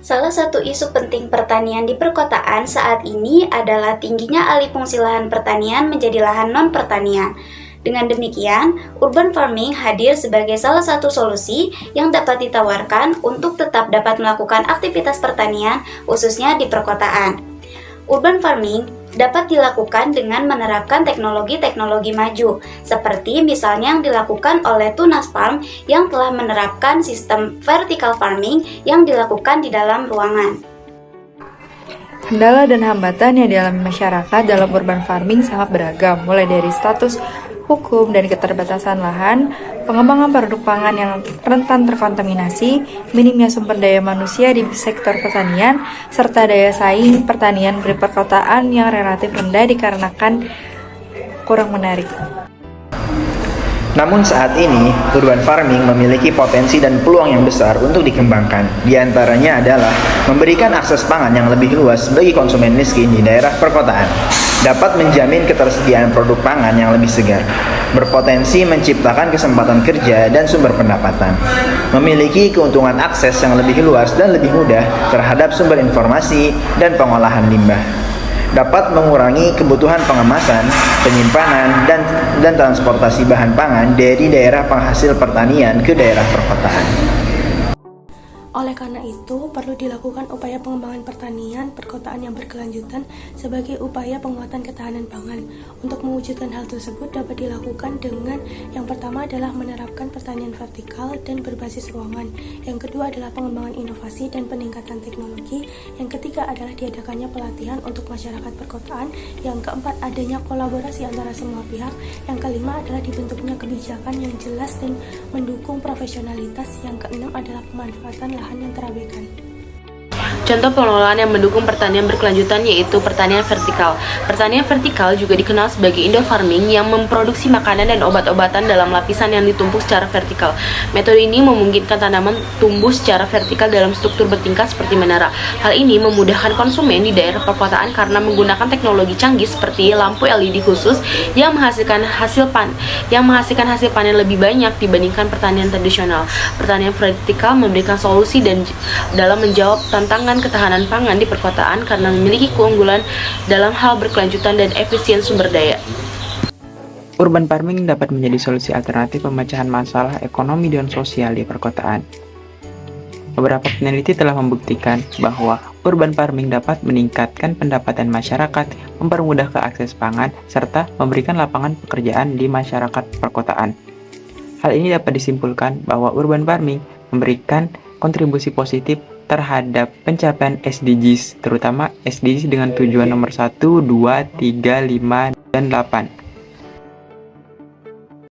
Salah satu isu penting pertanian di perkotaan saat ini adalah tingginya alih fungsi lahan pertanian menjadi lahan non-pertanian. Dengan demikian, urban farming hadir sebagai salah satu solusi yang dapat ditawarkan untuk tetap dapat melakukan aktivitas pertanian, khususnya di perkotaan. Urban farming dapat dilakukan dengan menerapkan teknologi-teknologi maju, seperti misalnya yang dilakukan oleh Tunas Farm yang telah menerapkan sistem vertical farming yang dilakukan di dalam ruangan. Kendala dan hambatan yang dialami masyarakat dalam urban farming sangat beragam, mulai dari status hukum dan keterbatasan lahan, pengembangan produk pangan yang rentan terkontaminasi, minimnya sumber daya manusia di sektor pertanian, serta daya saing pertanian di perkotaan yang relatif rendah dikarenakan kurang menarik. Namun saat ini, urban farming memiliki potensi dan peluang yang besar untuk dikembangkan. Di antaranya adalah memberikan akses pangan yang lebih luas bagi konsumen miskin di daerah perkotaan, dapat menjamin ketersediaan produk pangan yang lebih segar, berpotensi menciptakan kesempatan kerja dan sumber pendapatan, memiliki keuntungan akses yang lebih luas dan lebih mudah terhadap sumber informasi dan pengolahan limbah, dapat mengurangi kebutuhan pengemasan, penyimpanan, dan transportasi bahan pangan dari daerah penghasil pertanian ke daerah perkotaan. Oleh karena itu, perlu dilakukan upaya pengembangan pertanian perkotaan yang berkelanjutan sebagai upaya penguatan ketahanan pangan. Untuk mewujudkan hal tersebut dapat dilakukan dengan yang pertama adalah menerapkan pertanian vertikal dan berbasis ruangan. Yang kedua adalah pengembangan inovasi dan peningkatan teknologi. Yang ketiga adalah diadakannya pelatihan untuk masyarakat perkotaan. Yang keempat adanya kolaborasi antara semua pihak. Yang kelima adalah dibentuknya kebijakan yang jelas dan mendukung profesionalitas. Yang keenam adalah pemanfaatan lahan yang terabaikan. Contoh pengelolaan yang mendukung pertanian berkelanjutan yaitu pertanian vertikal. Pertanian vertikal juga dikenal sebagai indoor farming yang memproduksi makanan dan obat-obatan dalam lapisan yang ditumpuk secara vertikal. Metode ini memungkinkan tanaman tumbuh secara vertikal dalam struktur bertingkat seperti menara. Hal ini memudahkan konsumen di daerah perkotaan karena menggunakan teknologi canggih seperti lampu LED khusus yang menghasilkan hasil panen lebih banyak dibandingkan pertanian tradisional. Pertanian vertikal memberikan solusi dalam menjawab tantangan ketahanan pangan di perkotaan karena memiliki keunggulan dalam hal berkelanjutan dan efisien sumber daya. Urban farming dapat menjadi solusi alternatif pemecahan masalah ekonomi dan sosial di perkotaan. Beberapa peneliti telah membuktikan bahwa urban farming dapat meningkatkan pendapatan masyarakat, mempermudah keakses pangan, serta memberikan lapangan pekerjaan di masyarakat perkotaan. Hal ini dapat disimpulkan bahwa urban farming memberikan kontribusi positif terhadap pencapaian SDGs, terutama SDGs dengan tujuan nomor 1, 2, 3, 5, dan 8.